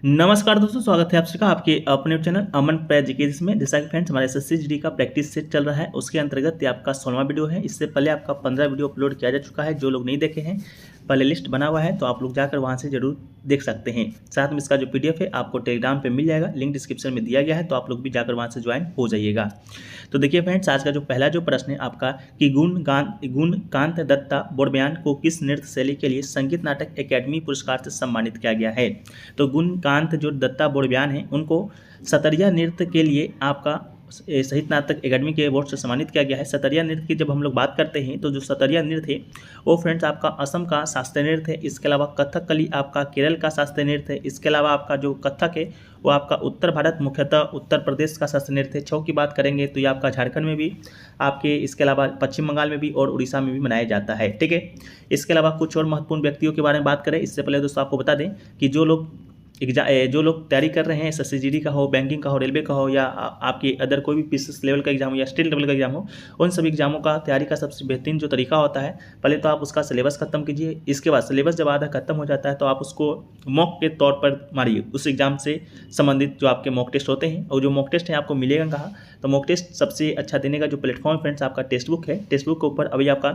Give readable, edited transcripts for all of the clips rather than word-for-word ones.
नमस्कार दोस्तों, स्वागत है आप सबका आपके अपने चैनल अमन पैज एजुकेशन में। जैसा कि फ्रेंड्स हमारे एसएससी जीडी का प्रैक्टिस सेट चल रहा है, उसके अंतर्गत ये आपका 16वां वीडियो है। इससे पहले आपका 15 वीडियो अपलोड किया जा चुका है। जो लोग नहीं देखे हैं, प्ले लिस्ट बना हुआ है, तो आप लोग जाकर वहां से जरूर देख सकते हैं। साथ में इसका जो पीडीएफ है आपको टेलीग्राम पे मिल जाएगा, लिंक डिस्क्रिप्शन में दिया गया है, तो आप लोग भी जाकर वहां से ज्वाइन हो जाइएगा। तो देखिए फ्रेंड्स, आज का जो पहला जो प्रश्न है आपका कि गुणकांत दत्ता बोरबयान को किस नृत्य शैली के लिए संगीत नाटक अकेडमी पुरस्कार से सम्मानित किया गया है। तो गुणकांत जो दत्ता बोरबयान है, उनको सतरिया नृत्य के लिए आपका साहित्य नाटक अकेडमी के अवार्ड से सम्मानित किया गया है। सतरिया नृत्य की जब हम लोग बात करते हैं, तो जो सतरिया नृत्य है वो फ्रेंड्स आपका असम का शास्त्रीय नृत्य है। इसके अलावा कथकली आपका केरल का शास्त्रीय नृत्य है। इसके अलावा आपका जो कथक है वो आपका उत्तर भारत, मुख्यतः उत्तर प्रदेश का शास्त्रीय नृत्य है। छऊ की बात करेंगे तो ये आपका झारखंड में भी, आपके इसके अलावा पश्चिम बंगाल में भी और उड़ीसा में भी मनाया जाता है। ठीक है, इसके अलावा कुछ और महत्वपूर्ण व्यक्तियों के बारे में बात करें, इससे पहले दोस्तों आपको बता दें कि जो लोग तैयारी कर रहे हैं, एसएससी जीडी का हो, बैंकिंग का हो, रेलवे का हो, या आपके अदर कोई भी पीसीएस लेवल का एग्जाम हो या स्टेट लेवल का एग्जाम हो, उन सभी एग्जामों का तैयारी का सबसे बेहतरीन जो तरीका होता है, पहले तो आप उसका सिलेबस खत्म कीजिए। इसके बाद सिलेबस जब आधा खत्म हो जाता है तो आप उसको मॉक के तौर पर मारिए। उस एग्जाम से संबंधित जो आपके मॉक टेस्ट होते हैं, और जो मॉक टेस्ट है आपको मिलेगा कहाँ, तो मॉक टेस्ट सबसे अच्छा देने का जो प्लेटफॉर्म फ्रेंड्स आपका टेक्स्ट बुक है। टेक्स्ट बुक के ऊपर अभी आपका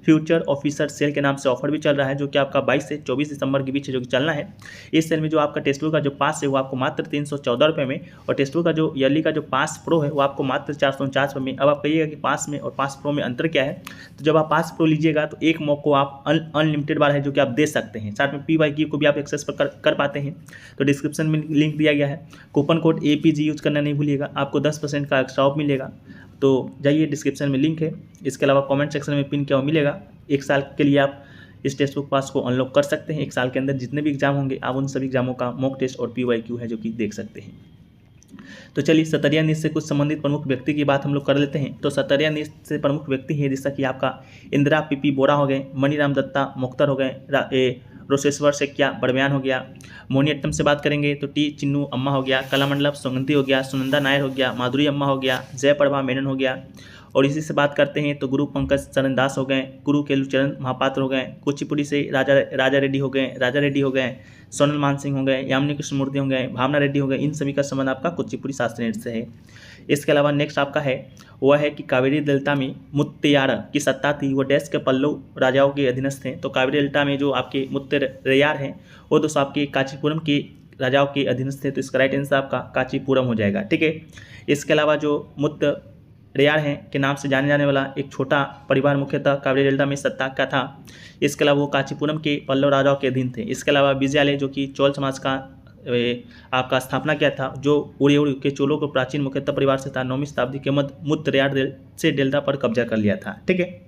फ्यूचर ऑफिसर सेल के नाम से ऑफर भी चल रहा है, जो कि आपका 22 से 24 दिसंबर के बीच जो कि चलना है। इस सेल में जो आपका टेक्स्ट बुक का जो पास है वो आपको मात्र 314 रुपये में, और टेक्स्ट बुक का जो ईयरली का जो पास प्रो है वो आपको मात्र 449 रुपये में। अब आप कहिएगा कि पास में और पास प्रो में अंतर क्या है, तो जब आप पास प्रो लीजिएगा तो एक मॉक को आप अनलिमिटेड बार है जो कि आप दे सकते हैं। साथ में PYQ को भी आप एक्सेस कर पाते हैं। तो डिस्क्रिप्शन में लिंक दिया गया है। कूपन कोड APG यूज करना नहीं भूलिएगा, आपको 10% का एक्स्ट्रा ऑफ मिलेगा। तो जाइए, डिस्क्रिप्शन में लिंक है। इसके अलावा कमेंट सेक्शन में पिन किया हुआ मिलेगा। 1 साल के लिए आप इस टेक्स्ट बुक पास को अनलॉक कर सकते हैं। 1 साल के अंदर जितने भी एग्जाम होंगे आप उन सभी एग्जामों का मॉक टेस्ट और PYQ है जो कि देख सकते हैं। तो चलिए, सतरिया नृत्य से कुछ संबंधित प्रमुख व्यक्ति की बात हम लोग कर लेते हैं। तो सतरिया नृत्य से प्रमुख व्यक्ति है जैसा कि आपका इंदिरा पीपी बोरा हो गए, मणिराम दत्ता मुख्तर हो गए, रोशेश्वर सेकिया बड़बयान हो गया। मोहिनीअट्टम से बात करेंगे तो टी चिन्नू अम्मा हो गया, कलामंडलम सोगंती हो गया, सुनंदा नायर हो गया, माधुरी अम्मा हो गया, जयप्रभा मेनन हो गया। और इसी से बात करते हैं तो गुरु पंकज चरण दास हो गए, गुरु केलुचरण महापात्र हो गए, कुचिपुड़ी से राजा रेड्डी हो गए, सोनल मान सिंह हो गए, यामिनी कृष्ण मूर्ति हो गए, भावना रेड्डी हो गए। इन सभी का संबंध आपका कुचिपुड़ी शास्त्रीय नृत्य से है। इसके अलावा नेक्स्ट आपका है वह है कि कावेरी डेल्टा में मुत्तैयार की सत्ता थी, वो डैश के पल्लव राजाओं के अधीनस्थ थे। तो कावेरी डेल्टा में जो आपके मुत्तैयार हैं वो दोस्तों आपके कांचीपुरम के राजाओं के अधीनस्थ थे। तो इसका राइट आंसर आपका कांचीपुरम हो जाएगा। ठीक है, इसके अलावा जो मुत्तैयार हैं के नाम से जाने जाने वाला एक छोटा परिवार मुख्यतः कावेरी डेल्टा में सत्ता का था। इसके अलावा वो कांचीपुरम के पल्लव राजाओं के अधीन थे। इसके अलावा विजयालय जो कि चोल समाज का आपका स्थापना किया था, जो उड़िया के चोलों को प्राचीन मुख्यतः परिवार से था। 9वीं शताब्दी के मध्य मुत्तैयार से डेल्टा पर कब्जा कर लिया था। ठीक है,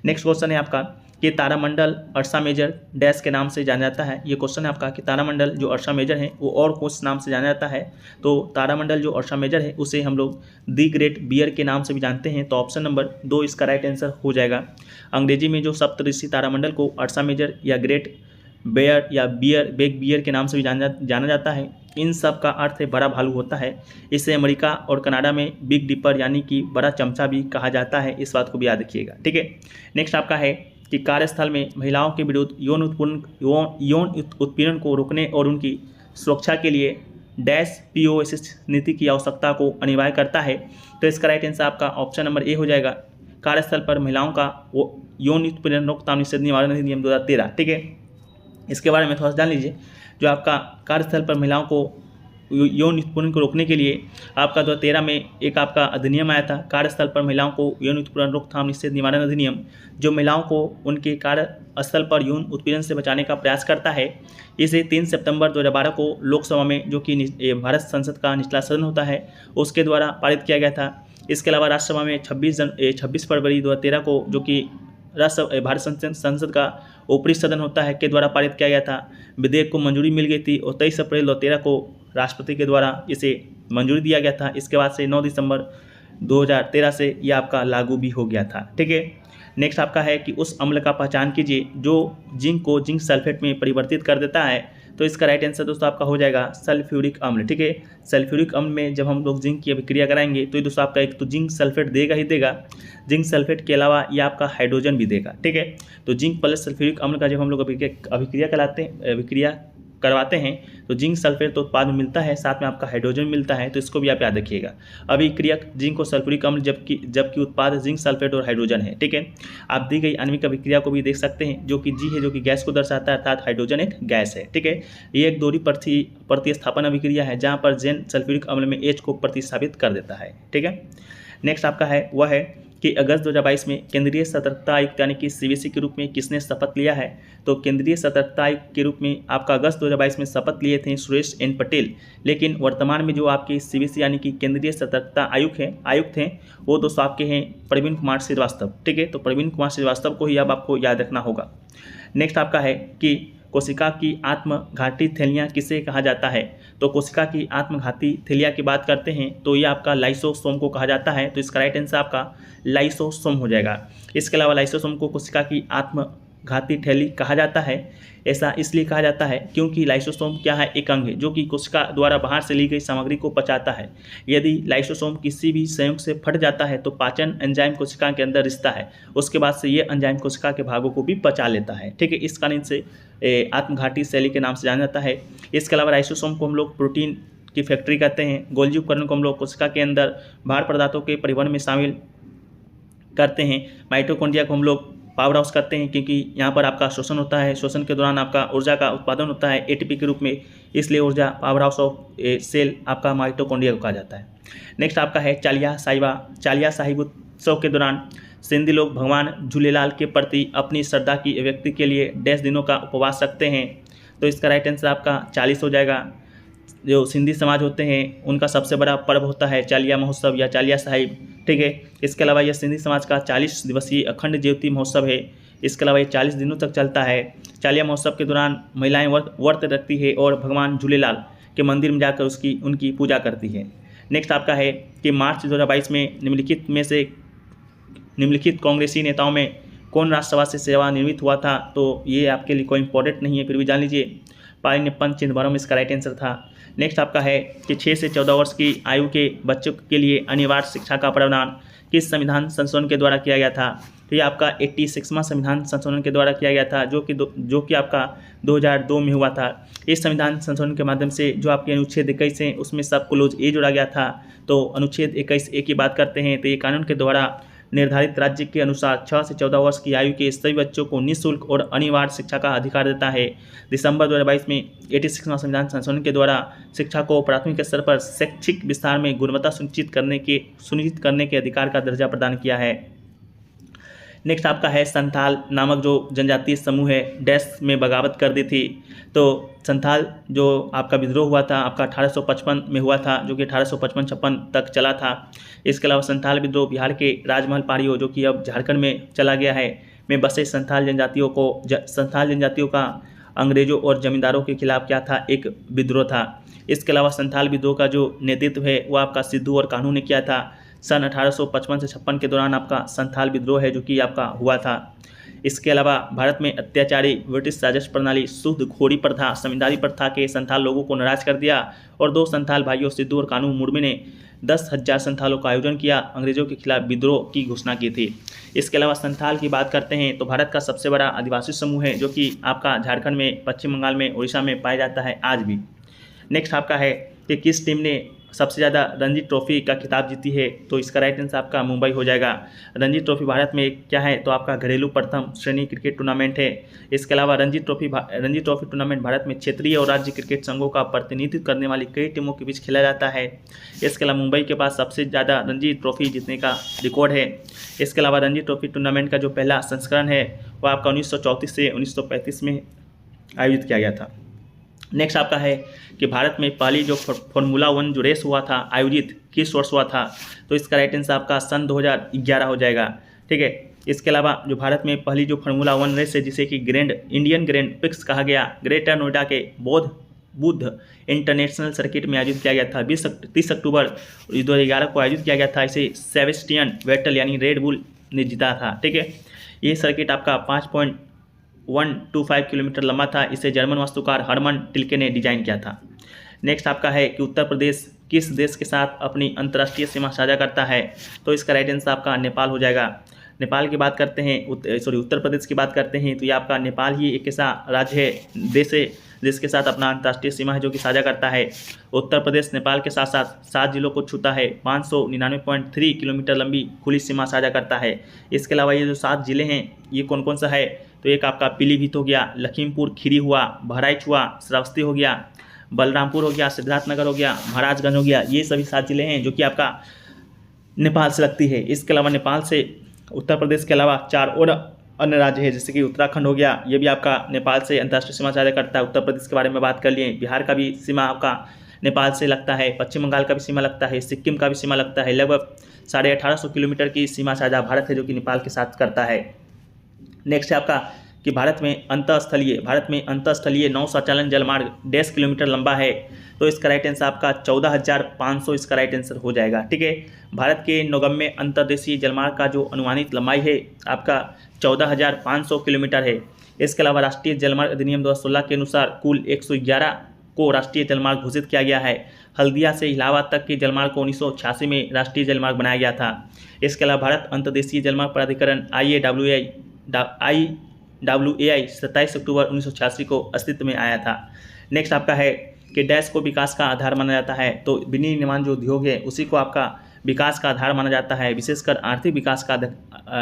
नेक्स्ट क्वेश्चन है आपका कि तारामंडल अर्सा मेजर डैश के नाम से जाना जाता है। ये क्वेश्चन है आपका कि तारामंडल जो अर्सा मेजर है वो और किस नाम से जाना जाता है। तो तारामंडल जो अर्सा मेजर है उसे हम लोग दी ग्रेट बियर के नाम से भी जानते हैं। तो ऑप्शन नंबर 2 इसका राइट आंसर हो जाएगा। अंग्रेजी में जो सप्तऋषि तारामंडल को अर्सा मेजर या ग्रेट बेयर या बेग बियर के नाम से भी जाना जाता है। इन सब का अर्थ है बड़ा भालू होता है। इसे अमेरिका और कनाडा में बिग डिपर यानी कि बड़ा चमचा भी कहा जाता है। इस बात को भी याद रखिएगा। ठीक है, नेक्स्ट आपका है कि कार्यस्थल में महिलाओं के विरुद्ध यौन उत्पीड़न को रोकने और उनकी सुरक्षा के लिए डैश POSS नीति की आवश्यकता को अनिवार्य करता है। तो इसका राइट आंसर आपका ऑप्शन नंबर A हो जाएगा। कार्यस्थल पर महिलाओं का यौन उत्पीड़न रोकथाम निषेध निवारण अधिनियम 2013। ठीक है, इसके बारे में थोड़ा सा जान लीजिए। जो आपका कार्यस्थल पर महिलाओं को यौन उत्पीड़न को रोकने के लिए आपका 2013 में एक आपका अधिनियम आया था, कार्यस्थल पर महिलाओं को यौन उत्पीड़न रोकथाम निषेध निवारण अधिनियम, जो महिलाओं को उनके कार्यस्थल पर यौन उत्पीड़न से बचाने का प्रयास करता है। इसे 3 सितंबर 2012 को लोकसभा में, जो कि भारत संसद का निचला सदन होता है, उसके द्वारा पारित किया गया था। इसके अलावा राज्यसभा में 26 फरवरी 2013 को, जो कि भारत संसद का ऊपरी सदन होता है, के द्वारा पारित किया गया था। विधेयक को मंजूरी मिल गई थी और 23 अप्रैल 2013 को राष्ट्रपति के द्वारा इसे मंजूरी दिया गया था। इसके बाद से 9 दिसंबर 2013 से यह आपका लागू भी हो गया था। ठीक है, नेक्स्ट आपका है कि उस अम्ल का पहचान कीजिए जो जिंक को जिंक सल्फेट में परिवर्तित कर देता है। तो इसका राइट आंसर दोस्तों आपका हो जाएगा सल्फ्यूरिक अम्ल। ठीक है, सल्फ्यूरिक अम्ल में जब हम लोग जिंक की अभिक्रिया कराएंगे तो ये दोस्तों आपका एक तो जिंक सल्फेट देगा ही देगा, जिंक सल्फेट के अलावा ये आपका हाइड्रोजन भी देगा। ठीक है, तो जिंक प्लस सल्फ्यूरिक अम्ल का जब हम लोग अभिक्रिया कराते हैं, अभिक्रिया करवाते हैं तो जिंक सल्फेट तो उत्पाद में मिलता है, साथ में आपका हाइड्रोजन मिलता है, तो इसको भी आप याद रखिएगा। अभिक्रियक जिंक और सल्फ्यूरिक अम्ल जबकि उत्पाद जिंक सल्फेट और हाइड्रोजन है। ठीक है, आप दी गई आणविक अभिक्रिया को भी देख सकते हैं, जो कि जी है, जो कि गैस को दर्शाता है, अर्थात हाइड्रोजन एक गैस है। ठीक है, ये एक दोहरी प्रतिस्थापन अभिक्रिया है जहाँ पर जेन सल्फ्यूरिक अम्ल में H को प्रतिस्थापित कर देता है। ठीक है, नेक्स्ट आपका है वह है कि अगस्त 2022 में केंद्रीय सतर्कता आयुक्त यानी कि CBC के रूप में किसने शपथ लिया है। तो केंद्रीय सतर्कता आयुक्त के रूप में आपका अगस्त 2022 में शपथ लिए थे सुरेश एन पटेल, लेकिन वर्तमान में जो आपके CBC यानी कि केंद्रीय सतर्कता आयुक्त हैं वो दोस्तों आपके हैं प्रवीण कुमार श्रीवास्तव। ठीक है, तो प्रवीण कुमार श्रीवास्तव को ही अब आपको याद रखना होगा। नेक्स्ट आपका है कि कोशिका की आत्मघाती थैलियाँ किसे कहा जाता है। तो कोशिका की आत्मघाती थैलियाँ की बात करते हैं तो ये आपका लाइसोसोम को कहा जाता है, तो इसका राइट आंसर आपका लाइसोसोम हो जाएगा। इसके अलावा लाइसोसोम को कोशिका की आत्मघाती थैली कहा जाता है, ऐसा इसलिए कहा जाता है क्योंकि लाइसोसोम क्या है, एक अंग है जो कि कोशिका द्वारा बाहर से ली गई सामग्री को पचाता है। यदि लाइसोसोम किसी भी संयोग से फट जाता है तो पाचन एंजाइम कोशिका के अंदर रिश्ता है, उसके बाद से ये एंजाइम कोशिका के भागों को भी पचा लेता है। ठीक है, इस कारण से आत्मघाती शैली के नाम से जाना जाता है। इसके अलावा लाइसोसोम को हम लोग प्रोटीन की फैक्ट्री कहते हैं। गोल्जी उपकरण को हम लोग कोशिका के अंदर भार पदार्थों के परिवहन में शामिल करते हैं। माइटोकॉन्ड्रिया को हम लोग पावर हाउस करते हैं क्योंकि यहाँ पर आपका शोषण होता है, शोषण के दौरान आपका ऊर्जा का उत्पादन होता है ATP के रूप में, इसलिए ऊर्जा पावर हाउस ऑफ सेल आपका माइटोकॉन्ड्रिया को कहा जाता है। नेक्स्ट आपका है चालिया साहिब उत्सव के दौरान सिंधी लोग भगवान झूलेलाल के प्रति अपनी श्रद्धा की अभिव्यक्ति के लिए 10 दिनों का उपवास रखते हैं, तो इसका राइट आंसर आपका 40 हो जाएगा। जो सिंधी समाज होते हैं उनका सबसे बड़ा पर्व होता है चालिया महोत्सव या चालिया साहिब। ठीक है, इसके अलावा यह सिंधी समाज का 40 दिवसीय अखंड ज्योति महोत्सव है। इसके अलावा ये 40 दिनों तक चलता है। चालिया महोत्सव के दौरान महिलाएं व्रत रखती है और भगवान झूलेलाल के मंदिर में जाकर उनकी पूजा करती है। नेक्स्ट आपका है कि मार्च 2022 में निम्नलिखित कांग्रेसी नेताओं में कौन राज्यसभा से सेवानिवृत्त हुआ था। तो ये आपके लिए कोई इंपॉर्टेंट नहीं है, फिर भी जान लीजिए, पारिनिप्पन चिदंबरम इसका राइट आंसर था। नेक्स्ट आपका है कि 6 से 14 वर्ष की आयु के बच्चों के लिए अनिवार्य शिक्षा का प्रावधान किस संविधान संशोधन के द्वारा किया गया था। तो ये आपका 86वां संविधान संशोधन के द्वारा किया गया था, जो कि आपका 2002 में हुआ था। इस संविधान संशोधन के माध्यम से जो आपके अनुच्छेद 21 हैं उसमें सब क्लोज ए जोड़ा गया था। तो अनुच्छेद 21A की बात करते हैं तो ये कानून के द्वारा निर्धारित राज्य के अनुसार 6 से 14 वर्ष की आयु के सभी बच्चों को निःशुल्क और अनिवार्य शिक्षा का अधिकार देता है। दिसंबर 2022 में 86वां संविधान संशोधन के द्वारा शिक्षा को प्राथमिक स्तर पर शैक्षिक विस्तार में गुणवत्ता सुनिश्चित करने के अधिकार का दर्जा प्रदान किया है। नेक्स्ट आपका है संथाल नामक जो जनजातीय समूह है डैश में बगावत कर दी थी। तो संथाल जो आपका विद्रोह हुआ था आपका 1855 में हुआ था, जो कि 1855-56 तक चला था। इसके अलावा संथाल विद्रोह बिहार के राजमहल पारियो, जो कि अब झारखंड में चला गया है, में बसे संथाल जनजातियों का अंग्रेजों और जमींदारों के खिलाफ क्या था, एक विद्रोह था। इसके अलावा संथाल विद्रोह का जो नेतृत्व है वो आपका सिद्धू और कान्हू ने किया था। सन 1855 से 56 के दौरान आपका संथाल विद्रोह है जो कि आपका हुआ था। इसके अलावा भारत में अत्याचारी ब्रिटिश राजस्व प्रणाली सूदखोरी प्रथा जमींदारी प्रथा के संथाल लोगों को नाराज कर दिया और 2 संथाल भाइयों सिद्धू और कान्हू मुर्मू ने 10,000 संथालों का आयोजन किया, अंग्रेजों के खिलाफ विद्रोह की घोषणा की थी। इसके अलावा संथाल की बात करते हैं तो भारत का सबसे बड़ा आदिवासी समूह है जो कि आपका झारखंड में, पश्चिम बंगाल में, उड़ीसा में पाया जाता है आज भी। नेक्स्ट आपका है कि किस टीम ने सबसे ज़्यादा रणजी ट्रॉफी का खिताब जीती है। तो इसका राइट आंसर आपका मुंबई हो जाएगा। रणजी ट्रॉफी भारत में क्या है, तो आपका घरेलू प्रथम श्रेणी क्रिकेट टूर्नामेंट है। इसके अलावा रणजी ट्रॉफी टूर्नामेंट भारत में क्षेत्रीय और राज्य क्रिकेट संघों का प्रतिनिधित्व करने वाली कई टीमों के बीच खेला जाता है। इसके अलावा मुंबई के पास सबसे ज़्यादा रणजी ट्रॉफी जीतने का रिकॉर्ड है। इसके अलावा रणजी ट्रॉफी टूर्नामेंट का जो पहला संस्करण है वो आपका 1934 से 1935 में आयोजित किया गया था। नेक्स्ट आपका है कि भारत में पहली जो फार्मूला 1 जो रेस हुआ था आयोजित किस वर्ष हुआ था। तो इसका राइट आंसर आपका सन 2011 हो जाएगा। ठीक है, इसके अलावा जो भारत में पहली जो फार्मूला 1 रेस है जिसे कि इंडियन ग्रैंड प्रिक्स कहा गया, ग्रेटर नोएडा के बुद्ध इंटरनेशनल सर्किट में आयोजित किया गया था। 30 अक्टूबर 2011 को आयोजित किया गया था। इसे सेबेस्टियन वेटल यानी रेड बुल ने जीता था। ठीक है, ये सर्किट आपका 5.125 किलोमीटर लंबा था। इसे जर्मन वास्तुकार हर्मन टिल्के ने डिजाइन किया था। नेक्स्ट आपका है कि उत्तर प्रदेश किस देश के साथ अपनी अंतर्राष्ट्रीय सीमा साझा करता है। तो इसका राइट आंसर आपका नेपाल हो जाएगा। नेपाल की बात करते हैं, उत्तर प्रदेश की बात करते हैं, तो ये आपका नेपाल ही एक ऐसा राज्य है, देश है जिसके साथ अपना अंतर्राष्ट्रीय सीमा है जो कि साझा करता है। उत्तर प्रदेश नेपाल के साथ साथ 7 जिलों को छूता है, 599.3 किलोमीटर लंबी खुली सीमा साझा करता है। इसके अलावा ये जो 7 जिले हैं ये कौन कौन सा है, तो एक आपका पीलीभीत हो गया, लखीमपुर खीरी हुआ, बहराइच हुआ, श्रावस्ती हो गया, बलरामपुर हो गया, सिद्धार्थनगर हो गया, महाराजगंज हो गया। ये सभी 7 जिले हैं जो कि आपका नेपाल से लगती है। इसके अलावा नेपाल से उत्तर प्रदेश के अलावा 4 और अन्य राज्य है, जैसे कि उत्तराखंड हो गया, ये भी आपका नेपाल से अंतर्राष्ट्रीय सीमा साझा करता है। उत्तर प्रदेश के बारे में बात कर लिए, बिहार का भी सीमा आपका नेपाल से लगता है, पश्चिम बंगाल का भी सीमा लगता है, सिक्किम का भी सीमा लगता है। लगभग 1850 किलोमीटर की सीमा साझा भारत है जो कि नेपाल के साथ करता है। नेक्स्ट है आपका कि भारत में अंतःस्थलीय नौ संचालन जलमार्ग 10 किलोमीटर लंबा है, तो इसका राइट आंसर आपका 14,500 इसका राइट आंसर हो जाएगा। ठीक है, भारत के नौगम्य अंतर्देशीय जलमार्ग का जो अनुमानित लंबाई है आपका 14,500 किलोमीटर है। इसके अलावा राष्ट्रीय जलमार्ग अधिनियम 2016 के अनुसार कुल 111 को राष्ट्रीय जलमार्ग घोषित किया गया है। हल्दिया से इलाहाबाद तक के जलमार्ग को 1986 में राष्ट्रीय जलमार्ग बनाया गया था। इसके अलावा भारत अंतर्देशीय जलमार्ग प्राधिकरण IAWAI 27 अक्टूबर 1986 को अस्तित्व में आया था। नेक्स्ट आपका है कि डैश को विकास का आधार माना जाता है, तो विनिर्माण जो उद्योग है उसी को आपका विकास का आधार माना जाता है, विशेषकर आर्थिक विकास का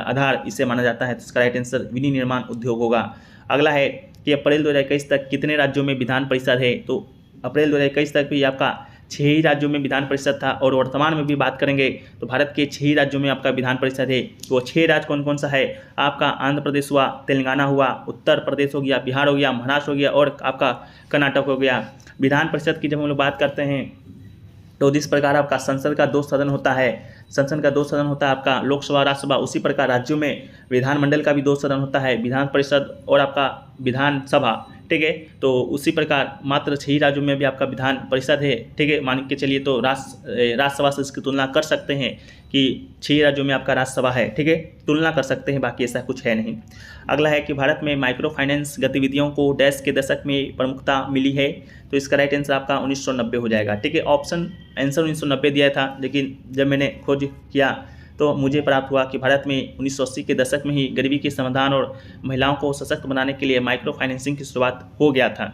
आधार इसे माना जाता है। तो इसका राइट आंसर विनिर्माण उद्योग होगा। अगला है कि अप्रैल 2021 तक कितने राज्यों में विधान परिषद है, तो अप्रैल 2021 तक भी आपका 6 ही राज्यों में विधान परिषद था, और वर्तमान में भी बात करेंगे तो भारत के 6 ही राज्यों में आपका विधान परिषद है। तो 6 राज्य कौन कौन सा है, आपका आंध्र प्रदेश हुआ, तेलंगाना हुआ, उत्तर प्रदेश हो गया, बिहार हो गया, महाराष्ट्र हो गया और आपका कर्नाटक हो गया। विधान परिषद की जब हम लोग बात करते हैं तो जिस प्रकार आपका संसद का 2 सदन होता है, आपका लोकसभा राज्यसभा, उसी प्रकार राज्यों में विधानमंडल का भी 2 सदन होता है, विधान परिषद और आपका विधानसभा। ठीक है, तो उसी प्रकार मात्र 6 राज्यों में भी आपका विधान परिषद है। ठीक है, मान के चलिए तो राज्यसभा से इसकी तुलना कर सकते हैं कि 6 राज्यों में आपका राज्यसभा है। ठीक है, तुलना कर सकते हैं, बाकी ऐसा कुछ है नहीं। अगला है कि भारत में माइक्रो फाइनेंस गतिविधियों को डैश के दशक में प्रमुखता मिली है, तो इसका राइट आंसर आपका 1990 हो जाएगा। ठीक है, ऑप्शन आंसर 1990 दिया था, लेकिन जब मैंने खोज किया तो मुझे प्राप्त हुआ कि भारत में 1980 के दशक में ही गरीबी के समाधान और महिलाओं को सशक्त बनाने के लिए माइक्रो फाइनेंसिंग की शुरुआत हो गया था।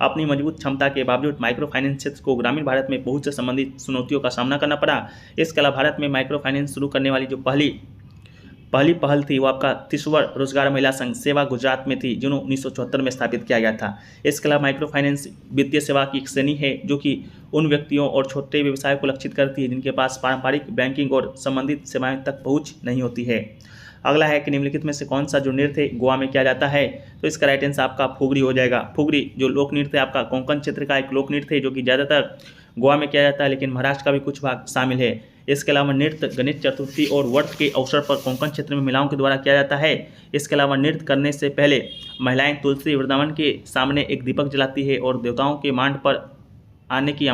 अपनी मजबूत क्षमता के बावजूद माइक्रो फाइनेंस क्षेत्र को ग्रामीण भारत में बहुत से संबंधित चुनौतियों का सामना करना पड़ा। इसके अलावा भारत में माइक्रो फाइनेंस शुरू करने वाली जो पहली पहल थी वो आपका तिश्वर रोजगार महिला संघ सेवा गुजरात में थी, जो 1974 में स्थापित किया गया था। इसके अलावा माइक्रो फाइनेंस वित्तीय सेवा की एक श्रेणी है जो कि उन व्यक्तियों और छोटे व्यवसाय को लक्षित करती है जिनके पास पारंपरिक बैंकिंग और संबंधित सेवाएं तक पहुंच नहीं होती है। अगला है कि निम्नलिखित में से कौन सा जो नृत्य गोवा में किया जाता है, तो इसका राइट आंसर आपका फुगड़ी हो जाएगा। फुगड़ी जो लोक नृत्य है आपका कोंकण क्षेत्र का एक लोक नृत्य है जो कि ज़्यादातर गोवा में किया जाता है, लेकिन महाराष्ट्र का भी कुछ भाग शामिल है। इसके अलावा नृत्य गणेश चतुर्थी और व्रत के अवसर पर कोंकण क्षेत्र में महिलाओं के द्वारा किया जाता है। इसके अलावा नृत्य करने से पहले महिलाएं तुलसी वृंदावन के सामने एक दीपक जलाती है और देवताओं के मांड पर आने के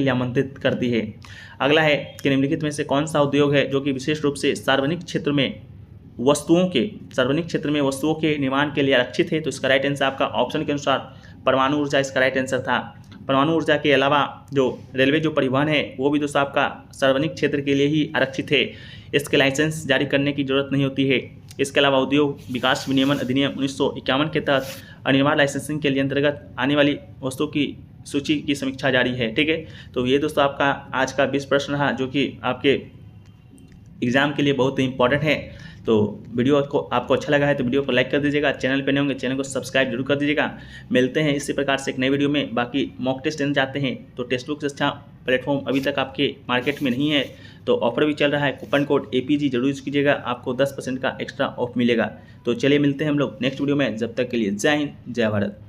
लिए आमंत्रित करती है। अगला है कि निम्नलिखित में से कौन सा उद्योग है जो कि विशेष रूप से सार्वजनिक क्षेत्र में वस्तुओं के निर्माण के लिए आरक्षित है, तो इसका राइट आंसर आपका ऑप्शन के अनुसार परमाणु ऊर्जा इसका राइट आंसर था। परमाणु ऊर्जा के अलावा जो रेलवे जो परिवहन है वो भी दोस्तों आपका सार्वजनिक क्षेत्र के लिए ही आरक्षित है, इसके लाइसेंस जारी करने की जरूरत नहीं होती है। इसके अलावा उद्योग विकास विनियमन अधिनियम 1951 के तहत अनिवार्य लाइसेंसिंग के लिए अंतर्गत आने वाली वस्तुओं की सूची की समीक्षा जारी है। ठीक है, तो ये दोस्तों आपका आज का 20 प्रश्न रहा जो कि आपके एग्जाम के लिए बहुत ही इंपॉर्टेंट है। तो वीडियो को आपको अच्छा लगा है तो वीडियो को लाइक कर दीजिएगा, चैनल पे नए होंगे चैनल को सब्सक्राइब जरूर कर दीजिएगा। मिलते हैं इसी प्रकार से एक नए वीडियो में। बाकी मॉक टेस्ट देना चाहते हैं तो टेक्स्ट बुक से अच्छा प्लेटफॉर्म अभी तक आपके मार्केट में नहीं है, तो ऑफर भी चल रहा है, कूपन कोड APG जरूर यूज़ कीजिएगा, आपको 10% का एक्स्ट्रा ऑफ मिलेगा। तो चलिए मिलते हैं हम लोग नेक्स्ट वीडियो में, जब तक के लिए जय हिंद जय भारत।